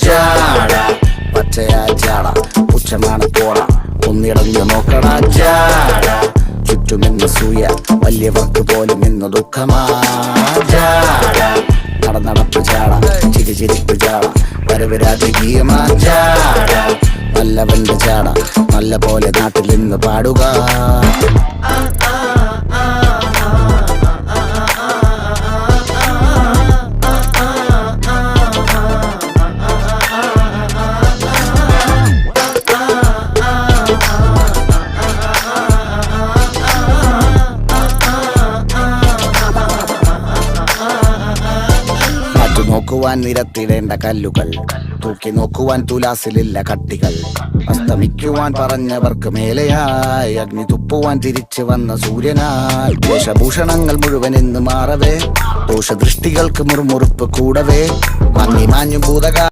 ജാട പച്ചയാ ജാട പുച്ഛമാണ് പോട ഒന്നിടഞ്ഞു നോക്കണ ജാട ചുറ്റുമെന്ന് സൂയ വലിയവർക്ക് പോലും ഇന്ന് ദുഃഖമാ ജാട നടപ്പ് ജാട ചിരിപ്പ് ജാട വരവ് രാജകീയമാ ജാട നല്ലവന്റെ ജാട നല്ല പോലെ നാട്ടിൽ നിന്ന് പാടുക. നോക്കുവാൻ നിരത്തിടേണ്ട കല്ലുകൾ, തൂക്കി നോക്കുവാൻ തുലാസിലില്ല കട്ടികൾ, അസ്തമിക്കുവാൻ പറഞ്ഞവർക്ക് മേലെയായി അഗ്നി തുപ്പുവാൻ തിരിച്ചു വന്ന സൂര്യനായി വേഷഭൂഷണങ്ങൾ മുഴുവൻ എന്ന് മാറവേ ദോഷദൃഷ്ടികൾക്ക് മുറുമുറുപ്പ് കൂടവേ മങ്ങി മാഞ്ഞു ഭൂതകാ